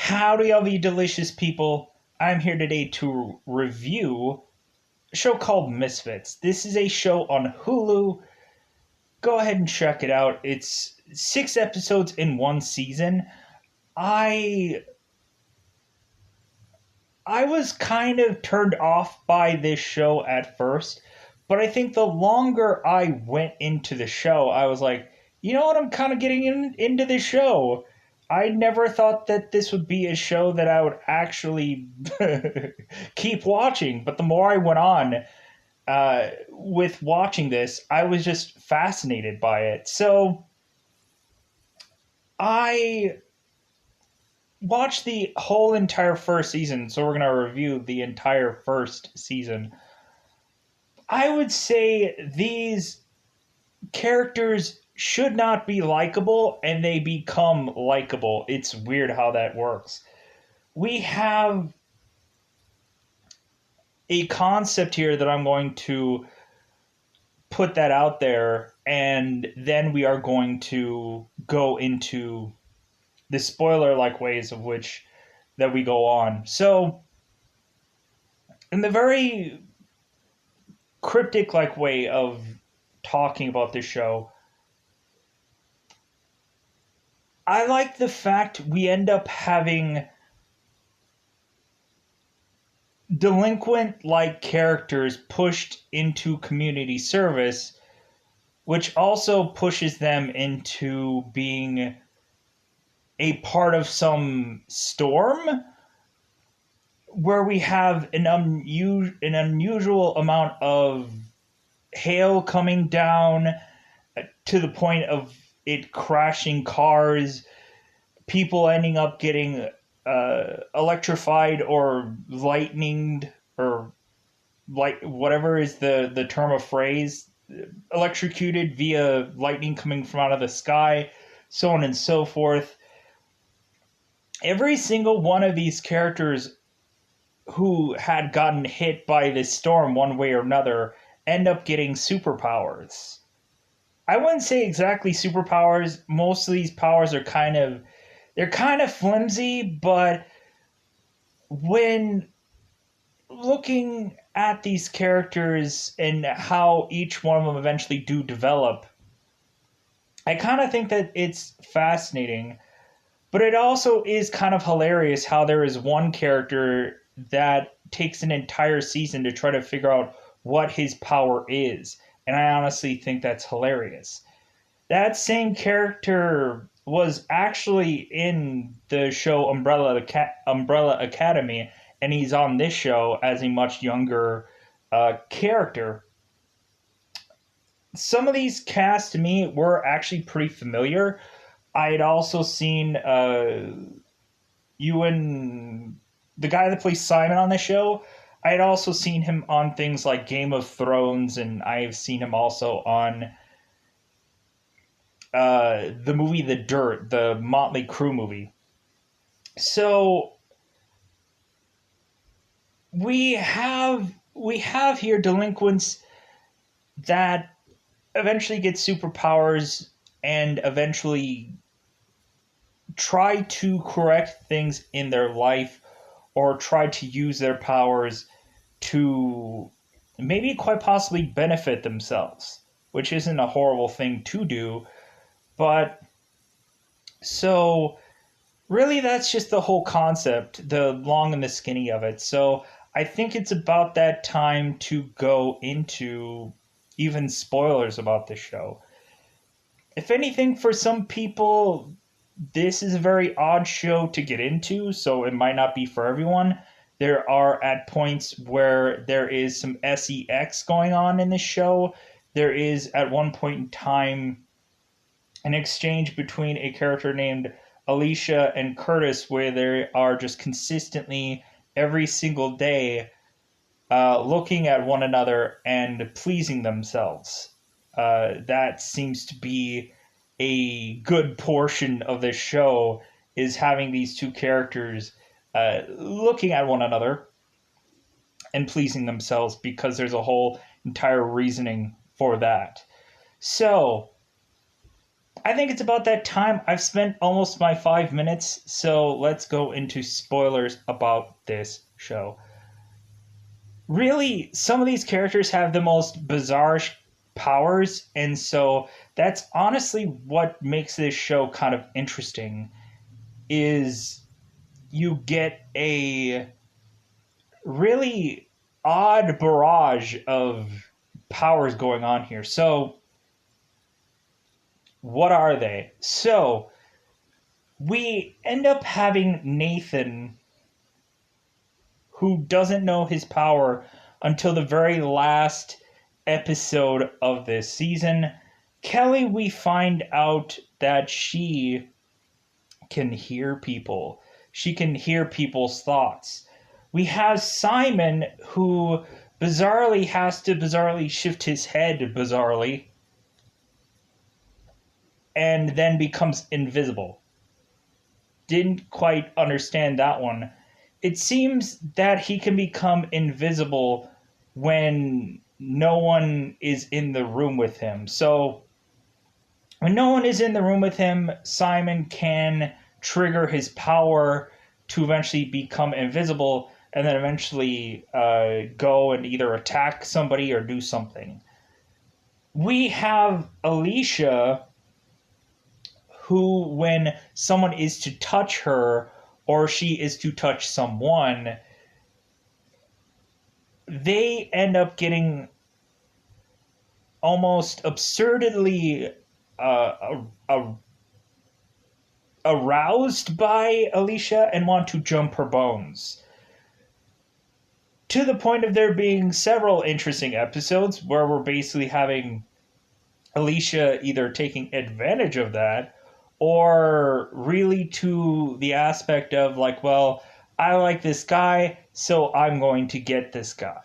Howdy, all you delicious people. I'm here today to review a show called Misfits. This is a show on Hulu. Go ahead and check it out. It's 6 episodes in one season. I I was kind of turned off by this show at first, but I think the longer I went into the show, I was like, you know what, I'm kind of getting into this show. I never thought that this would be a show that I would actually keep watching, but the more I went on with watching this, I was just fascinated by it. So I watched the whole entire first season, so we're going to review the entire first season. I would say these characters should not be likable and they become likable. It's weird how that works. We have a concept here that I'm going to put that out there, and then we are going to go into the spoiler like ways of which that we go on. So, in the very cryptic like way of talking about this show, I like the fact we end up having delinquent like characters pushed into community service, which also pushes them into being a part of some storm where we have an unusual amount of hail coming down to the point of it crashing cars, people ending up getting electrified or lightninged, or like whatever is the term of phrase, electrocuted via lightning coming from out of the sky, so on and so forth. Every single one of these characters who had gotten hit by this storm one way or another end up getting superpowers. I wouldn't say exactly superpowers. Most of these powers are they're kind of flimsy, but when looking at these characters and how each one of them eventually do develop, I kind of think that it's fascinating. But it also is kind of hilarious how there is one character that takes an entire season to try to figure out what his power is. And I honestly think that's hilarious. That same character was actually in the show Umbrella Academy, and he's on this show as a much younger character. Some of these casts to me were actually pretty familiar. I had also seen Ewan, the guy that plays Simon on the show. I had also seen him on things like Game of Thrones, and I've seen him also on the movie The Dirt, the Motley Crue movie. So we have here delinquents that eventually get superpowers and eventually try to correct things in their life or try to use their powers to maybe quite possibly benefit themselves, which isn't a horrible thing to do. But so really, that's just the whole concept, the long and the skinny of it. So I think it's about that time to go into even spoilers about this show. If anything, for some people, this is a very odd show to get into, so it might not be for everyone. There are at points where there is some sex going on in this show. There is at one point in time an exchange between a character named Alicia and Curtis where they are just consistently every single day looking at one another and pleasing themselves. That seems to be a good portion of this show, is having these two characters looking at one another and pleasing themselves, because there's a whole entire reasoning for that. So I think it's about that time. I've spent almost my 5 minutes, so let's go into spoilers about this show. Really, some of these characters have the most bizarre powers, and so that's honestly what makes this show kind of interesting. Is you get a really odd barrage of powers going on here. So, what are they? So, we end up having Nathan, who doesn't know his power until the very last episode of this season. Kelly, we find out that she can hear people. She can hear people's thoughts. We have Simon, who bizarrely has to bizarrely shift his head bizarrely and then becomes invisible. Didn't quite understand that one. It seems that he can become invisible when no one is in the room with him. So, when no one is in the room with him, Simon can trigger his power to eventually become invisible and then eventually go and either attack somebody or do something. We have Alicia, who, when someone is to touch her or she is to touch someone, they end up getting almost absurdly aroused by Alicia and want to jump her bones. To the point of there being several interesting episodes where we're basically having Alicia either taking advantage of that or really to the aspect of like, well, I like this guy, so I'm going to get this guy.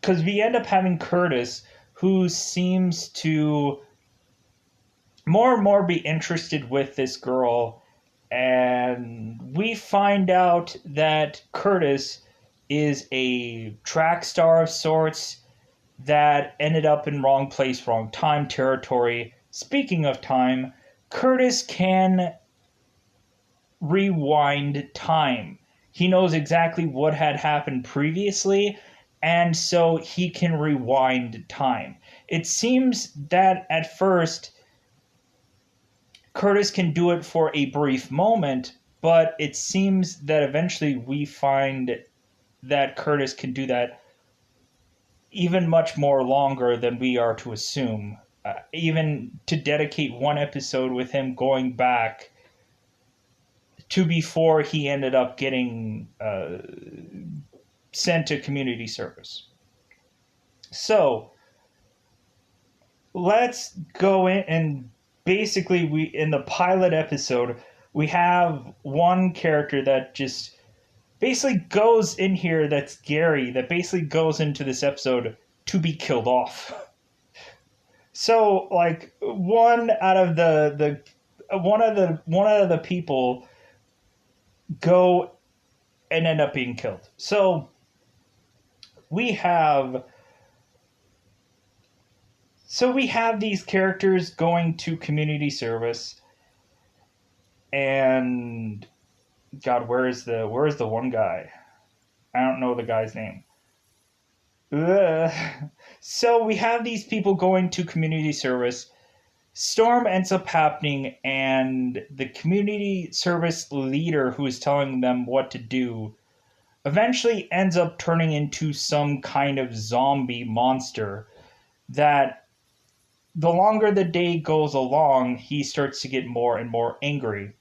Because we end up having Curtis, who seems to more and more be interested with this girl, and we find out that Curtis is a track star of sorts that ended up in wrong place, wrong time territory. Speaking of time, Curtis can rewind time. He knows exactly what had happened previously, and so he can rewind time. It seems that at first Curtis can do it for a brief moment, but it seems that eventually we find that Curtis can do that even much more longer than we are to assume. Even to dedicate one episode with him going back to before he ended up getting sent to community service. So let's go in and basically we in the pilot episode we have one character that just basically goes in here, that's Gary, that basically goes into this episode to be killed off. So like one out of the people go and end up being killed. So we have these characters going to community service, and God, where is the one guy? I don't know the guy's name. Ugh. So we have these people going to community service. Storm ends up happening, and the community service leader who is telling them what to do eventually ends up turning into some kind of zombie monster that the longer the day goes along, he starts to get more and more angry.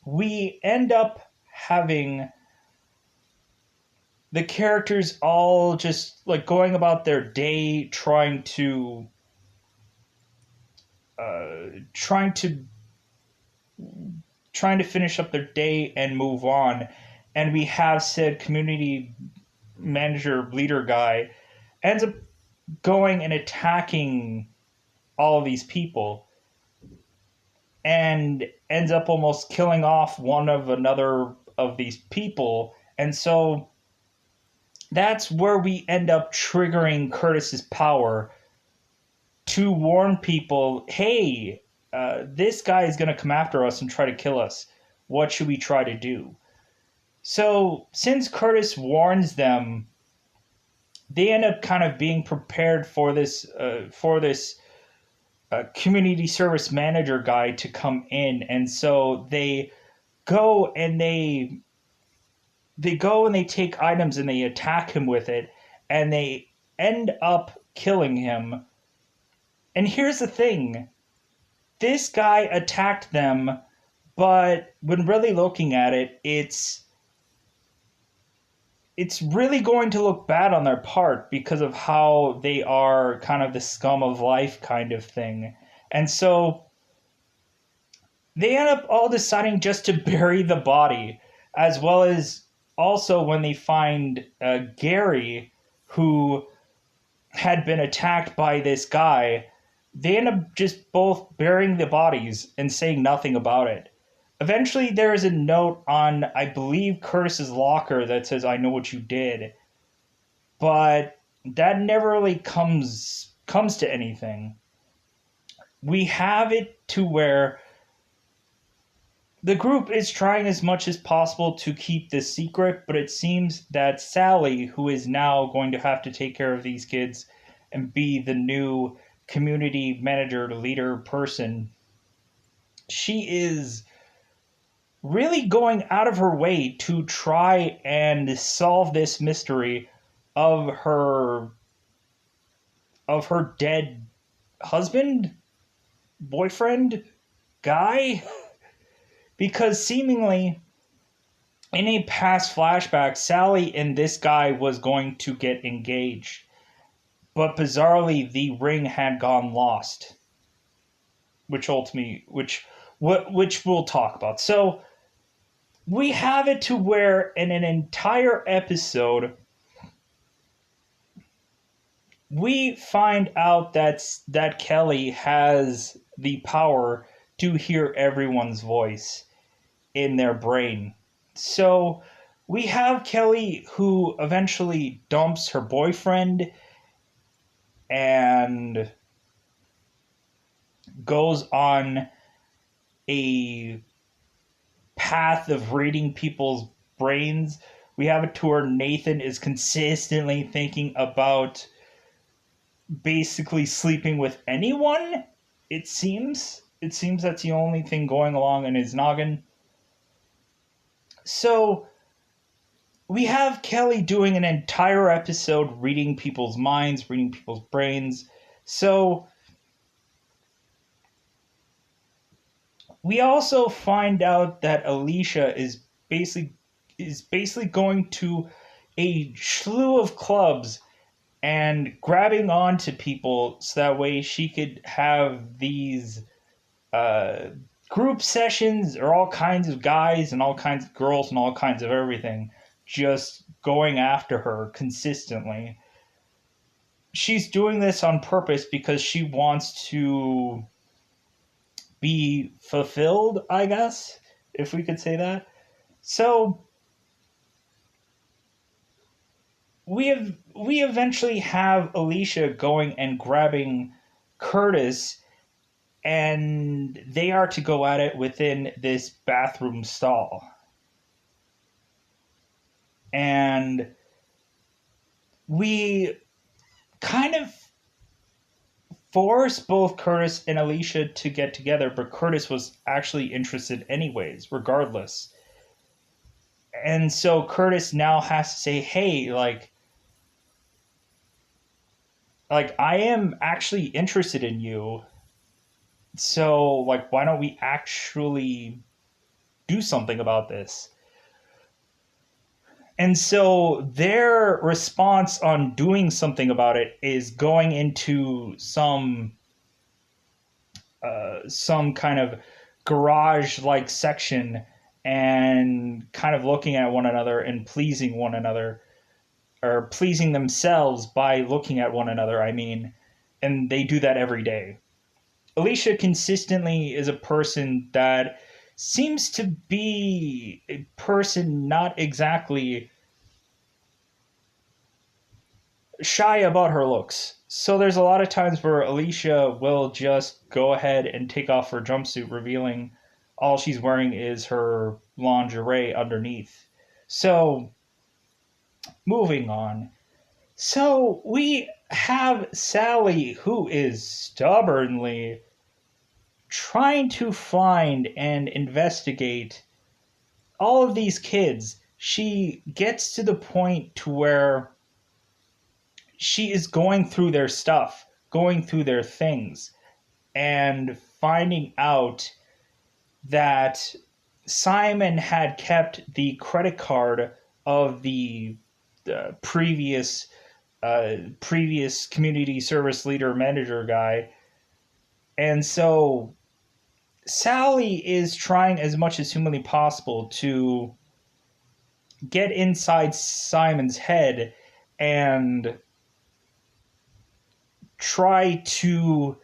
We end up having the characters all just like going about their day trying to finish up their day and move on. And we have said community manager leader guy ends up going and attacking all of these people and ends up almost killing off one of another of these people. And so that's where we end up triggering Curtis's power to warn people, hey, this guy is going to come after us and try to kill us. What should we try to do? So, since Curtis warns them, they end up kind of being prepared for this community service manager guy to come in, and so go and they they go and they take items and they attack him with it, and they end up killing him. And here's the thing: this guy attacked them, but when really looking at it, it's really going to look bad on their part because of how they are kind of the scum of life kind of thing. And so they end up all deciding just to bury the body, as well as also when they find Gary, who had been attacked by this guy, they end up just both burying the bodies and saying nothing about it. Eventually, there is a note on, I believe, Curtis's locker that says, "I know what you did," but that never really comes to anything. We have it to where the group is trying as much as possible to keep this secret, but it seems that Sally, who is now going to have to take care of these kids and be the new community manager, leader person, she is really going out of her way to try and solve this mystery of her dead husband, boyfriend, guy, because seemingly in a past flashback, Sally and this guy was going to get engaged, but bizarrely the ring had gone lost, which we'll talk about. So we have it to where in an entire episode, we find out that Kelly has the power to hear everyone's voice in their brain. So we have Kelly, who eventually dumps her boyfriend and goes on a path of reading people's brains. We have it to where Nathan is consistently thinking about basically sleeping with anyone. It seems that's the only thing going along in his noggin. So we have Kelly doing an entire episode reading people's minds, reading people's brains. So we also find out that Alicia is basically going to a slew of clubs and grabbing onto people so that way she could have these group sessions, or all kinds of guys and all kinds of girls and all kinds of everything just going after her consistently. She's doing this on purpose because she wants to be fulfilled, I guess, if we could say that. So we eventually have Alicia going and grabbing Curtis, and they are to go at it within this bathroom stall. And we kind of force both Curtis and Alicia to get together, but Curtis was actually interested anyways, regardless. And so Curtis now has to say, "Hey, like I am actually interested in you. So, like, why don't we actually do something about this?" And so their response on doing something about it is going into some kind of garage-like section and kind of looking at one another and pleasing one another, or pleasing themselves by looking at one another, I mean. And they do that every day. Alicia consistently is a person that seems to be a person not exactly shy about her looks. So there's a lot of times where Alicia will just go ahead and take off her jumpsuit, revealing all she's wearing is her lingerie underneath. So, moving on. So, we have Sally, who is stubbornly trying to find and investigate all of these kids. She gets to the point to where she is going through their stuff, going through their things, and finding out that Simon had kept the credit card of the previous previous community service leader manager guy, and so Sally is trying as much as humanly possible to get inside Simon's head and try to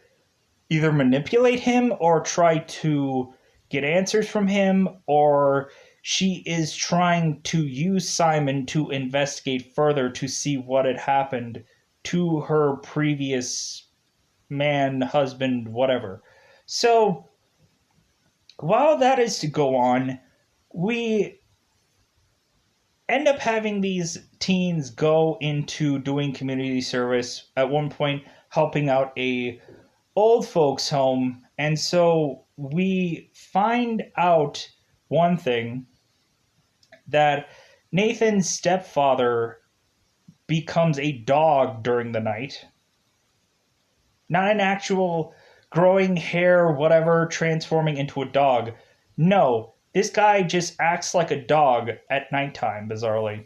either manipulate him or try to get answers from him, or she is trying to use Simon to investigate further to see what had happened to her previous man, husband, whatever. So, while that is to go on, we end up having these teens go into doing community service, at one point helping out a old folks home, and so we find out one thing, that Nathan's stepfather becomes a dog during the night. Not an actual growing hair, whatever, transforming into a dog. No, this guy just acts like a dog at nighttime, bizarrely.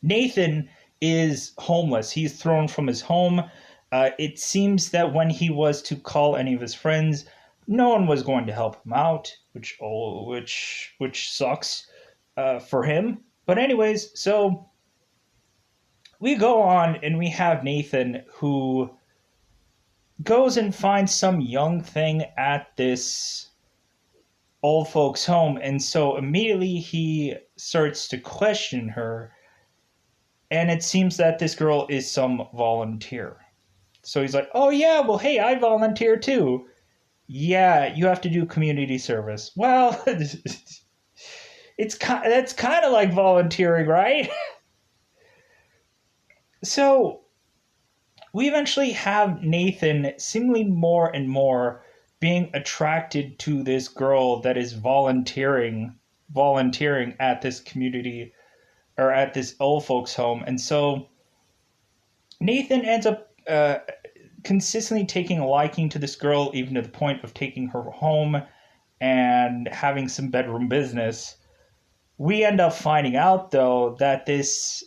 Nathan is homeless. He's thrown from his home. It seems that when he was to call any of his friends, no one was going to help him out, which sucks for him. But anyways, so we go on and we have Nathan, who goes and finds some young thing at this old folks home, and so immediately he starts to question her, and it seems that this girl is some volunteer. So he's like, oh yeah, well hey, I volunteer too. Yeah, you have to do community service. Well, that's kind of like volunteering, right? So we eventually have Nathan seemingly more and more being attracted to this girl that is volunteering at this community, or at this old folks home. And so Nathan ends up consistently taking a liking to this girl, even to the point of taking her home and having some bedroom business. We end up finding out, though, that this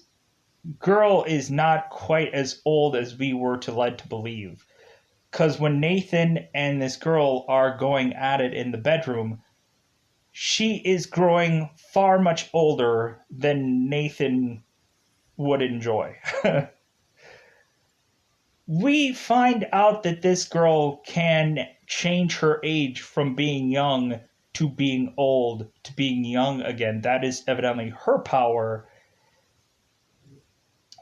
girl is not quite as old as we were led to believe. Because when Nathan and this girl are going at it in the bedroom, she is growing far much older than Nathan would enjoy. We find out that this girl can change her age from being young to being old to being young again. That is evidently her power.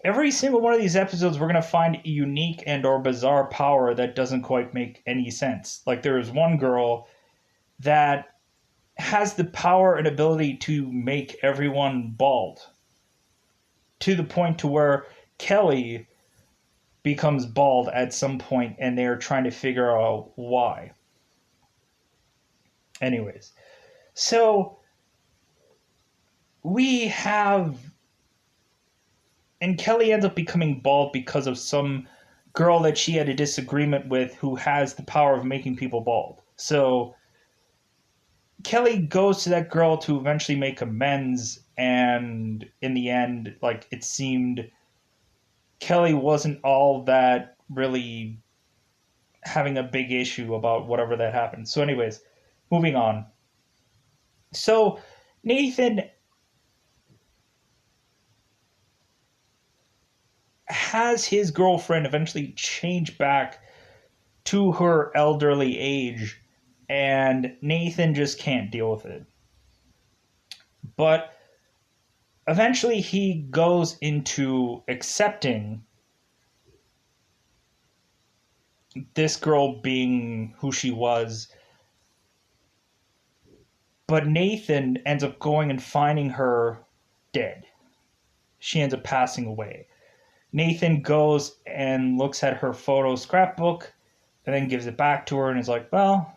Every single one of these episodes, we're going to find a unique and or bizarre power that doesn't quite make any sense. Like, there is one girl that has the power and ability to make everyone bald, to the point to where Kelly becomes bald at some point, and they're trying to figure out why. Anyways, so we have, and Kelly ends up becoming bald because of some girl that she had a disagreement with who has the power of making people bald. So Kelly goes to that girl to eventually make amends, and in the end, like, it seemed Kelly wasn't all that really having a big issue about whatever that happened. So anyways, moving on. So Nathan has his girlfriend eventually change back to her elderly age, and Nathan just can't deal with it. But eventually he goes into accepting this girl being who she was. But Nathan ends up going and finding her dead. She ends up passing away. Nathan goes and looks at her photo scrapbook and then gives it back to her and is like, well,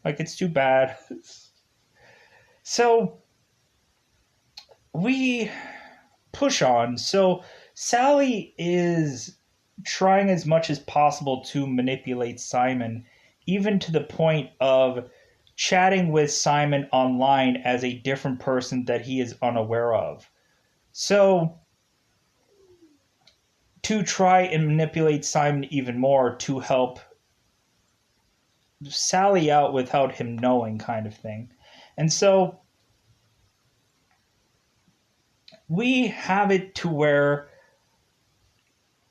like, it's too bad. So we push on. So Sally is trying as much as possible to manipulate Simon, even to the point of chatting with Simon online as a different person that he is unaware of. So, to try and manipulate Simon even more to help Sally out without him knowing, kind of thing. And so, we have it to where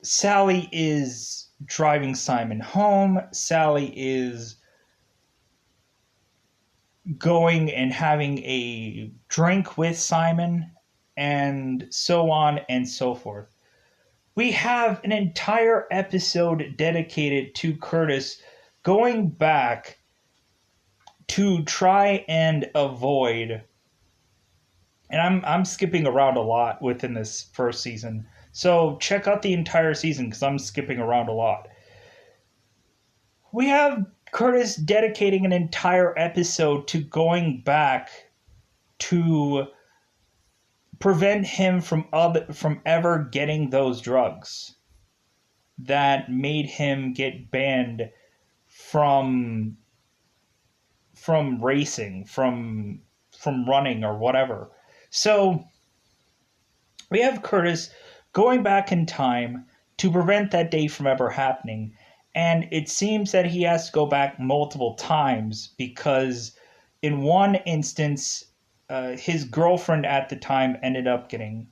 Sally is driving Simon home. Sally is going and having a drink with Simon, and so on and so forth. We have an entire episode dedicated to Curtis going back to try and avoid, and I'm skipping around a lot within this first season, so check out the entire season because I'm skipping around a lot. We have Curtis dedicating an entire episode to going back to prevent him from ever getting those drugs that made him get banned from racing, from running or whatever. So we have Curtis going back in time to prevent that day from ever happening. And it seems that he has to go back multiple times because in one instance, his girlfriend at the time ended up getting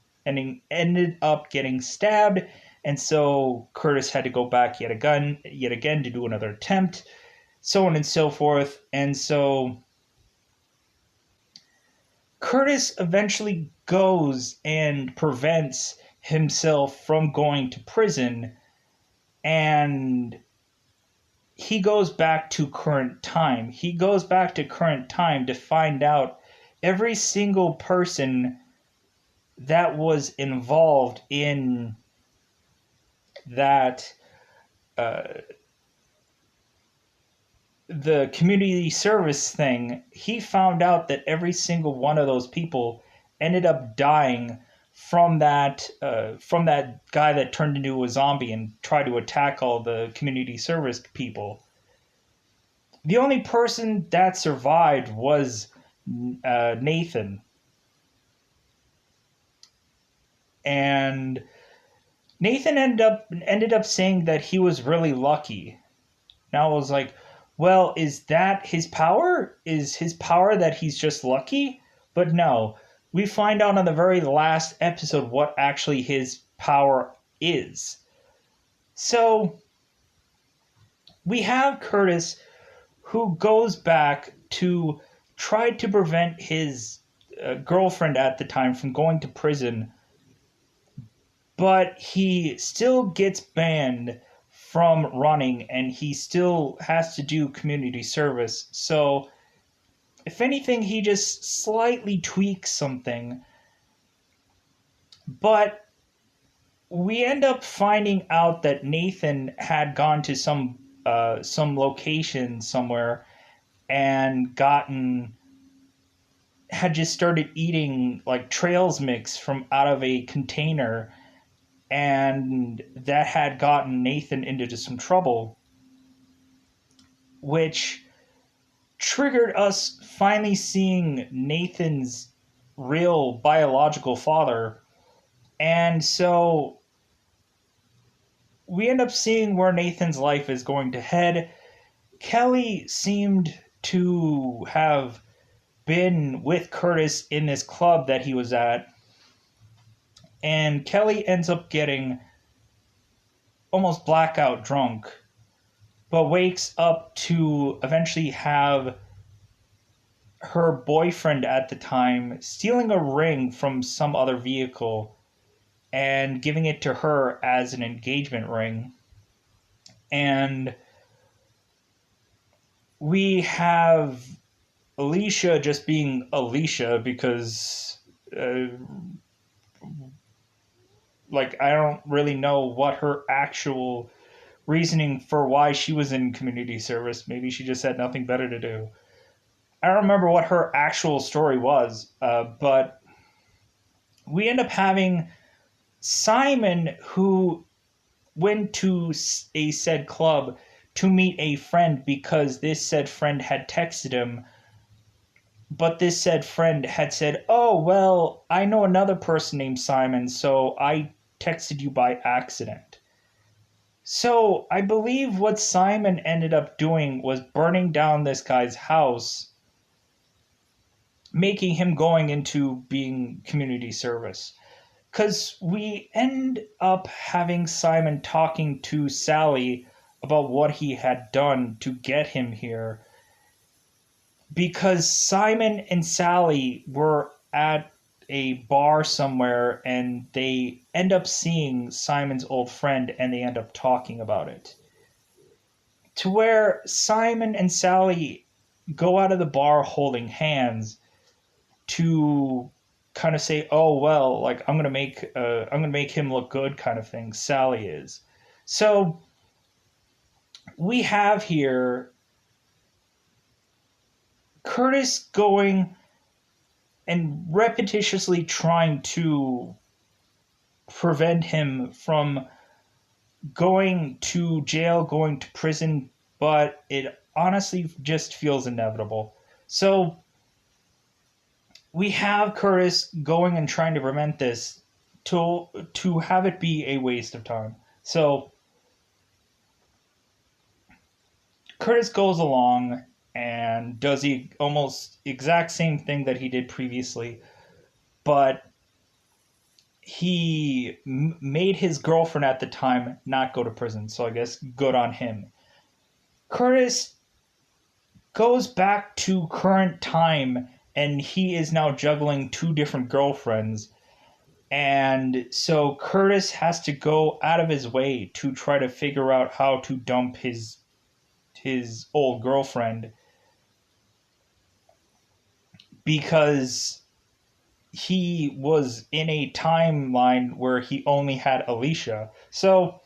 stabbed, and so Curtis had to go back yet again to do another attempt, so on and so forth. And so Curtis eventually goes and prevents himself from going to prison, and he goes back to current time. He goes back to current time to find out every single person that was involved in that, the community service thing. He found out that every single one of those people ended up dying from that guy that turned into a zombie and tried to attack all the community service people. The only person that survived was Nathan. And Nathan ended up saying that he was really lucky. Now I was like, well, is that his power? Is his power that he's just lucky? But no, we find out on the very last episode what actually his power is. So we have Curtis, who goes back to try to prevent his girlfriend at the time from going to prison, but he still gets banned from running and he still has to do community service. So if anything, he just slightly tweaks something. But we end up finding out that Nathan had gone to some location somewhere and had just started eating like trails mix from out of a container, and that had gotten Nathan into some trouble, which triggered us finally seeing Nathan's real biological father. And so we end up seeing where Nathan's life is going to head. Kelly seemed to have been with Curtis in this club that he was at, and Kelly ends up getting almost blackout drunk, but wakes up to eventually have her boyfriend at the time stealing a ring from some other vehicle and giving it to her as an engagement ring. And we have Alicia just being Alicia because, uh, like, I don't really know what her actual reasoning for why she was in community service. Maybe she just had nothing better to do. I don't remember what her actual story was, but we end up having Simon, who went to a said club to meet a friend because this said friend had texted him, but this said friend had said, "Oh, well, I know another person named Simon, so I texted you by accident." So I believe what Simon ended up doing was burning down this guy's house, making him going into being community service. Because we end up having Simon talking to Sally about what he had done to get him here. Because Simon and Sally were at a bar somewhere and they end up seeing Simon's old friend and they end up talking about it. To where Simon and Sally go out of the bar holding hands to kind of say, "Oh well, like I'm gonna make him look good," kind of thing. Sally is. So we have here Curtis going and repetitiously trying to prevent him from going to jail, going to prison, but it honestly just feels inevitable. So we have Curtis going and trying to prevent this to have it be a waste of time. So Curtis goes along and does the almost exact same thing that he did previously, but he made his girlfriend at the time not go to prison. So I guess good on him. Curtis goes back to current time and he is now juggling two different girlfriends. And so Curtis has to go out of his way to try to figure out how to dump his old girlfriend because he was in a timeline where he only had Alicia. So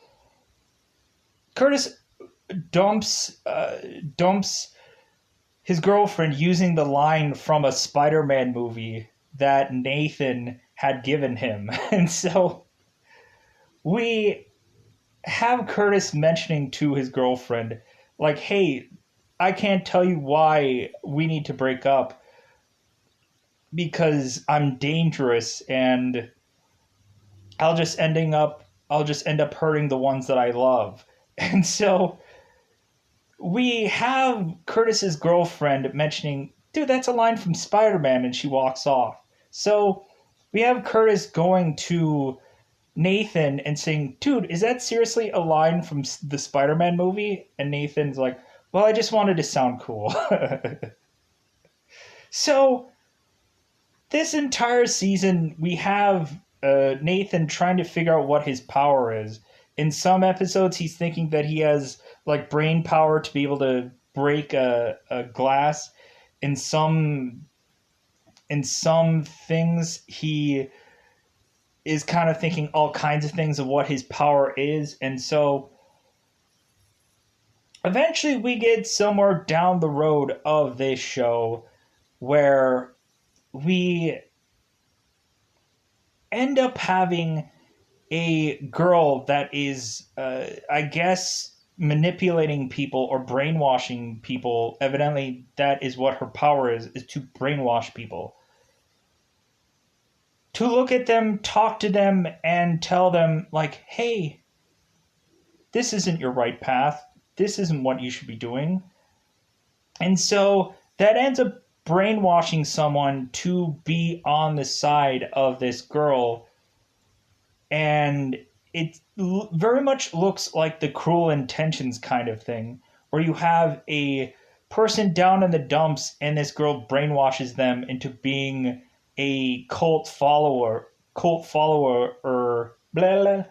Curtis dumps his girlfriend using the line from a Spider-Man movie that Nathan had given him. And so we have Curtis mentioning to his girlfriend, like, "Hey, I can't tell you why we need to break up because I'm dangerous and I'll just end up hurting the ones that I love." And so we have Curtis's girlfriend mentioning, "Dude, that's a line from Spider-Man," and she walks off. So we have Curtis going to Nathan and saying, "Dude, is that seriously a line from the Spider-Man movie?" And Nathan's like, "Well, I just wanted to sound cool." So this entire season, we have Nathan trying to figure out what his power is. In some episodes, he's thinking that he has like brain power to be able to break a glass. In some things, he is kind of thinking all kinds of things of what his power is. And so eventually we get somewhere down the road of this show where we end up having a girl that is, I guess, manipulating people or brainwashing people. Evidently, that is what her power is to brainwash people. To look at them, talk to them, and tell them, like, "Hey, this isn't your right path. This isn't what you should be doing." And so that ends up brainwashing someone to be on the side of this girl. And it very much looks like the Cruel Intentions kind of thing, where you have a person down in the dumps and this girl brainwashes them into being a cult follower, or blah, blah,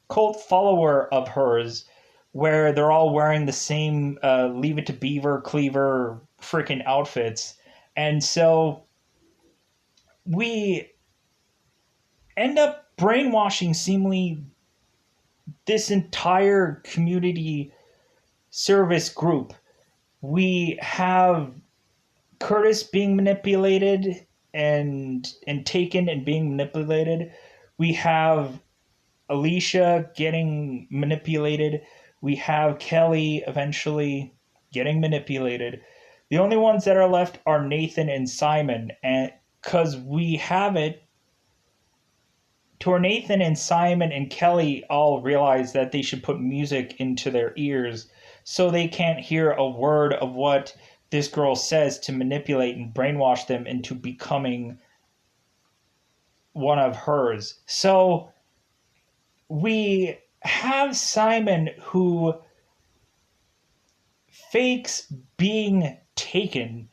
cult follower of hers, where they're all wearing the same Leave It to Beaver, Cleaver freaking outfits. And so we end up brainwashing seemingly this entire community service group. We have Curtis being manipulated and taken and being manipulated. We have Alicia getting manipulated. We have Kelly eventually getting manipulated. The only ones that are left are Nathan and Simon, and because we have it to where Nathan and Simon and Kelly all realize that they should put music into their ears so they can't hear a word of what this girl says to manipulate and brainwash them into becoming one of hers. So we have Simon who fakes being taken,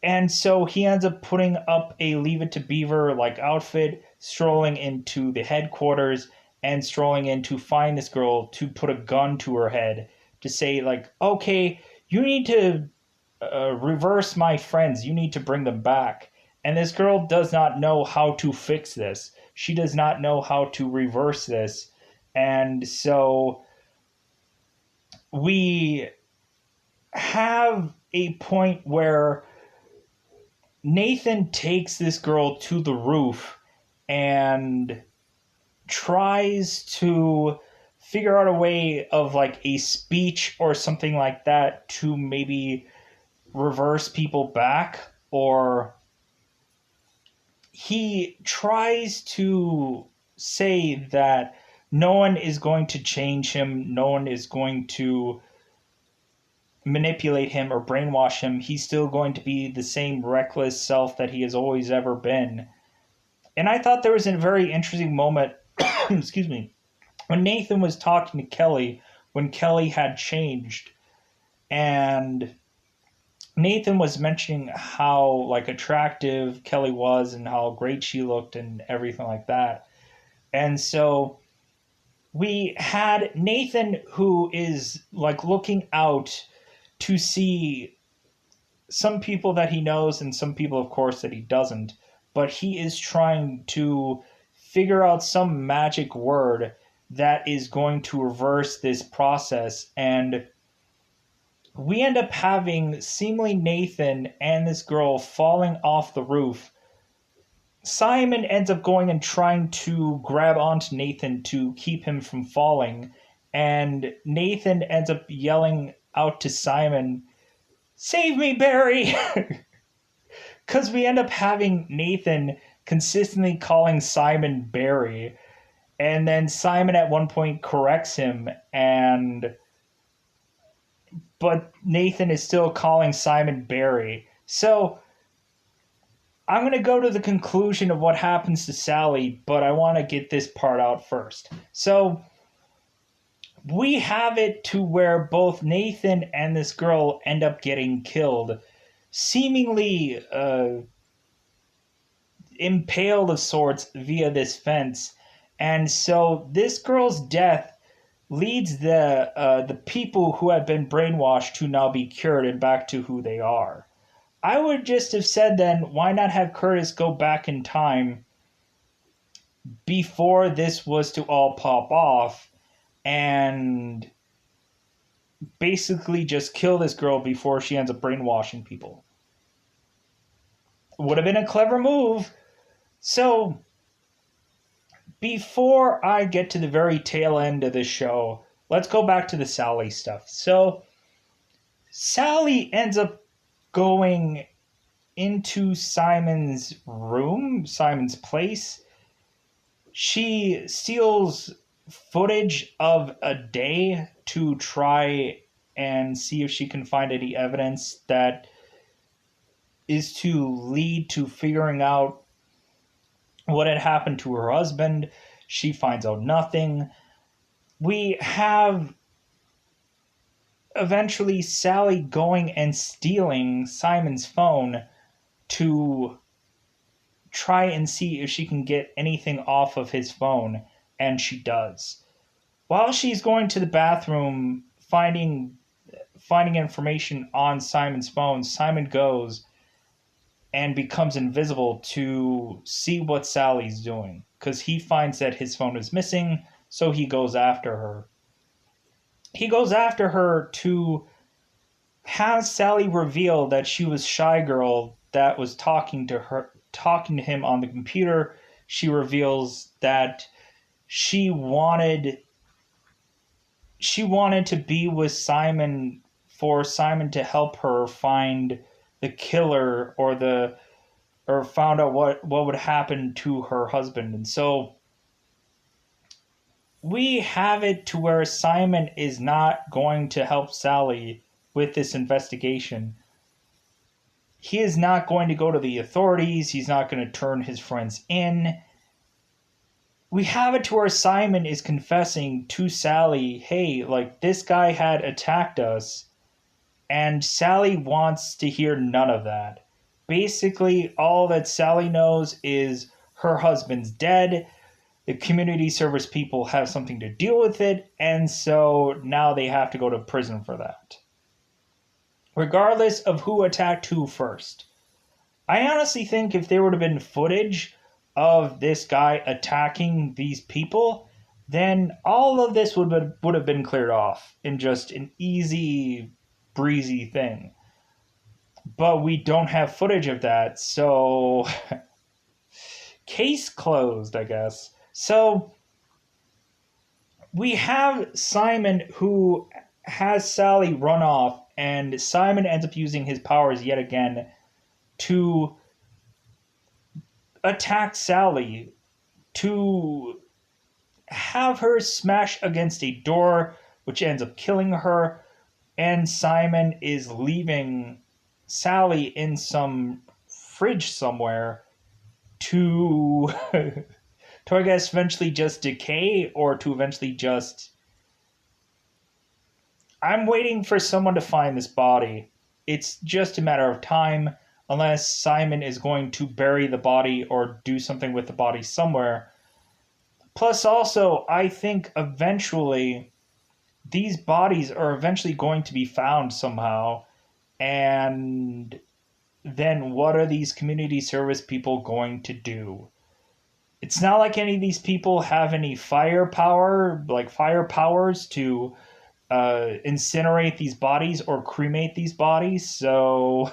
and so he ends up putting up a Leave It to Beaver like outfit, strolling into the headquarters and strolling in to find this girl to put a gun to her head to say like, okay, you need to reverse my friends, you need to bring them back. And this girl does not know how to fix this. She does not know how to reverse this. And so we have a point where Nathan takes this girl to the roof and tries to figure out a way of like a speech or something like that to maybe reverse people back, or he tries to say that no one is going to change him, no one is going to manipulate him or brainwash him. He's still going to be the same reckless self that he has always ever been. And I thought there was a very interesting moment, excuse me, when Nathan was talking to Kelly, when Kelly had changed, and Nathan was mentioning how like attractive Kelly was and how great she looked and everything like that. And so we had Nathan who is like looking out to see some people that he knows and some people of course that he doesn't, but he is trying to figure out some magic word that is going to reverse this process. And we end up having seemingly Nathan and this girl falling off the roof. Simon ends up going and trying to grab onto Nathan to keep him from falling. And Nathan ends up yelling out to Simon, "Save me, Barry!" Because we end up having Nathan consistently calling Simon Barry. And then Simon at one point corrects him, but Nathan is still calling Simon Barry. So I'm going to go to the conclusion of what happens to Sally, but I want to get this part out first. So we have it to where both Nathan and this girl end up getting killed, seemingly impaled of sorts via this fence. And so this girl's death leads the people who have been brainwashed to now be cured and back to who they are. I would just have said then, why not have Curtis go back in time before this was to all pop off and basically just kill this girl before she ends up brainwashing people? Would have been a clever move. So before I get to the very tail end of this show, let's go back to the Sally stuff. So Sally ends up going into Simon's room, Simon's place. She steals footage of a day to try and see if she can find any evidence that is to lead to figuring out what had happened to her husband. She finds out nothing. We have eventually Sally going and stealing Simon's phone to try and see if she can get anything off of his phone, and she does. while she's going to the bathroom finding information on Simon's phone, Simon goes and becomes invisible to see what Sally's doing because he finds that his phone is missing, so he goes after her. He goes after her to have Sally reveal that she was Shy Girl that was talking to him on the computer. She reveals that she wanted to be with Simon for Simon to help her find the killer or found out what would happen to her husband. And so we have it to where Simon is not going to help Sally with this investigation. He is not going to go to the authorities. He's not going to turn his friends in. We have it to where Simon is confessing to Sally, hey, like, this guy had attacked us. And Sally wants to hear none of that. Basically, all that Sally knows is her husband's dead. The community service people have something to deal with it. And so now they have to go to prison for that. Regardless of who attacked who first. I honestly think if there would have been footage of this guy attacking these people, then all of this would have been cleared off in just an easy, breezy thing. But we don't have footage of that, so case closed, I guess. So we have Simon who has Sally run off, and Simon ends up using his powers yet again to attack Sally, to have her smash against a door, which ends up killing her, and Simon is leaving Sally in some fridge somewhere to, I guess, eventually just decay, or to eventually just... I'm waiting for someone to find this body. It's just a matter of time, unless Simon is going to bury the body or do something with the body somewhere. Plus, also, I think eventually these bodies are eventually going to be found somehow. And then what are these community service people going to do? It's not like any of these people have any fire powers to incinerate these bodies or cremate these bodies. So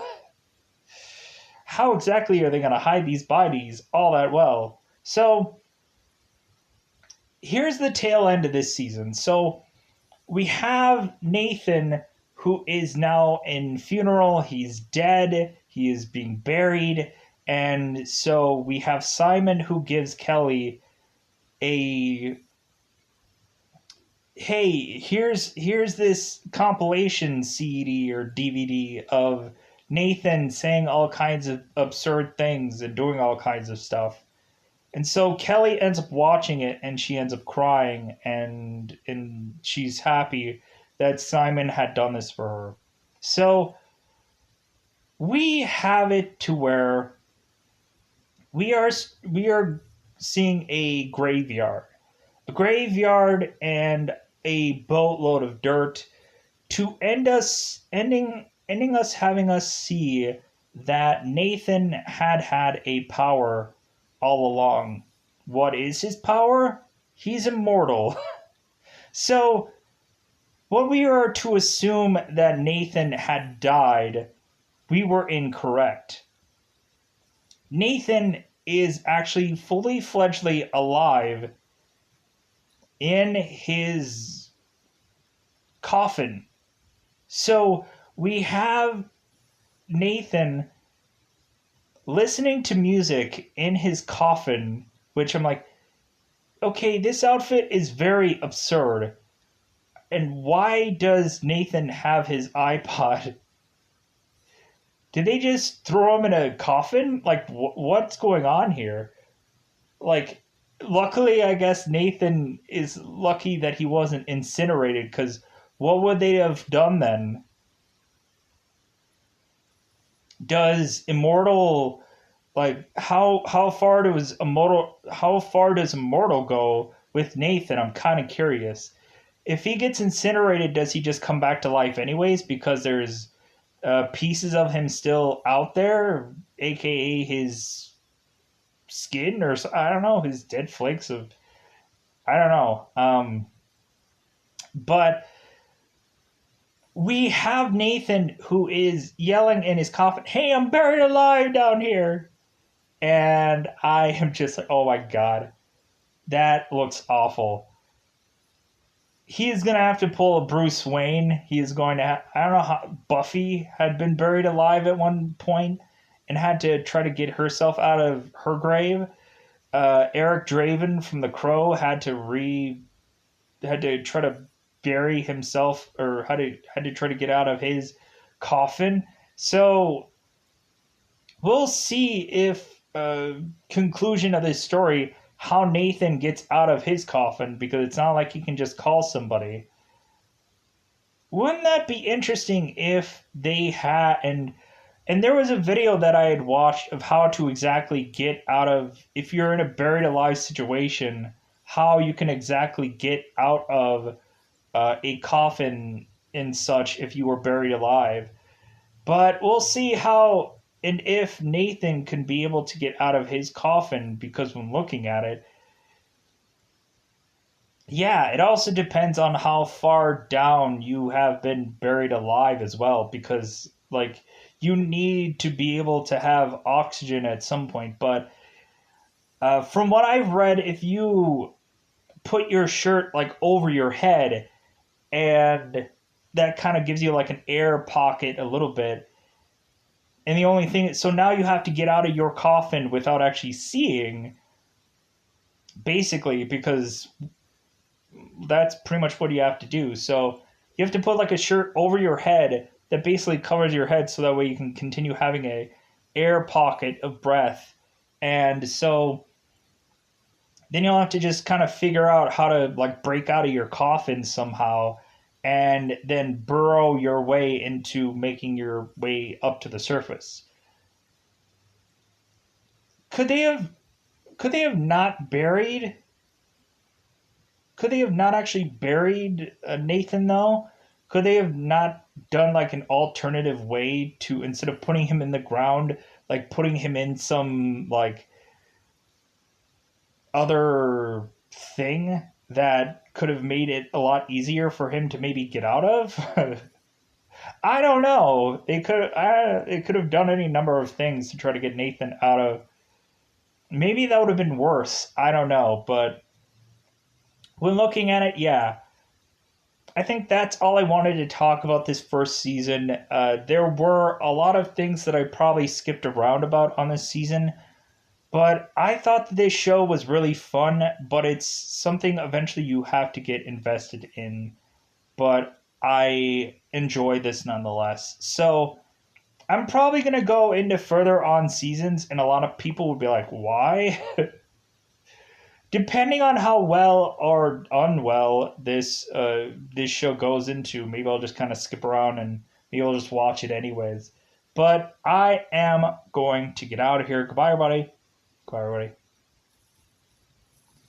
how exactly are they going to hide these bodies all that well? So here's the tail end of this season. So we have Nathan, who is now in funeral. He's dead. He is being buried. And so we have Simon, who gives Kelly a... hey, here's this compilation CD or DVD of Nathan saying all kinds of absurd things and doing all kinds of stuff. And so Kelly ends up watching it, and she ends up crying, and she's happy that Simon had done this for her. So we have it to where we are seeing a graveyard and a boatload of dirt to ending us having us see that Nathan had a power all along. What is his power? He's immortal. So when we are to assume that Nathan had died, we were incorrect. Nathan is actually fully fledgedly alive in his coffin. So we have Nathan listening to music in his coffin, which I'm like, okay, this outfit is very absurd. And why does Nathan have his iPod? Did they just throw him in a coffin? Like, what's going on here? Like, luckily, I guess Nathan is lucky that he wasn't incinerated, because what would they have done then? Does immortal, like, how far does immortal go with Nathan? I'm kind of curious. if he gets incinerated, does he just come back to life anyways? Because there's pieces of him still out there, aka his skin, or I don't know, his dead flakes of, I don't know. But we have Nathan who is yelling in his coffin, "Hey, I'm buried alive down here," and I am just like, oh my god, that looks awful. He is going to have to pull a Bruce Wayne. He is going to I don't know how Buffy had been buried alive at one point and had to try to get herself out of her grave. Eric Draven from The Crow had to try to bury himself, or had to try to get out of his coffin. So we'll see if conclusion of this story, how Nathan gets out of his coffin, because it's not like he can just call somebody. Wouldn't that be interesting if they had, and there was a video that I had watched of how to exactly get out of, if you're in a buried alive situation, how you can exactly get out of a coffin and such if you were buried alive. But we'll see how and if Nathan can be able to get out of his coffin, because when looking at it, yeah, it also depends on how far down you have been buried alive as well, because like you need to be able to have oxygen at some point. But from what I've read, if you put your shirt like over your head, and that kind of gives you like an air pocket a little bit. And the only thing, so now you have to get out of your coffin without actually seeing, basically, because that's pretty much what you have to do. So you have to put like a shirt over your head that basically covers your head, so that way you can continue having a air pocket of breath. And so then you'll have to just kind of figure out how to like break out of your coffin somehow, and then burrow your way into making your way up to the surface. Could they have could they have not buried could they have not actually buried Nathan though? Could they have not done like an alternative way to, instead of putting him in the ground, like putting him in some like other thing that could have made it a lot easier for him to maybe get out of? I don't know. They could have done any number of things to try to get Nathan out of. Maybe that would have been worse. I don't know, but when looking at it, yeah, I think that's all I wanted to talk about this first season. There were a lot of things that I probably skipped around about on this season, but I thought that this show was really fun, but it's something eventually you have to get invested in. But I enjoy this nonetheless. So I'm probably going to go into further on seasons, and a lot of people would be like, why? Depending on how well or unwell this show goes into, maybe I'll just kind of skip around and maybe I'll just watch it anyways. But I am going to get out of here. Goodbye, everybody. Goodbye, everybody.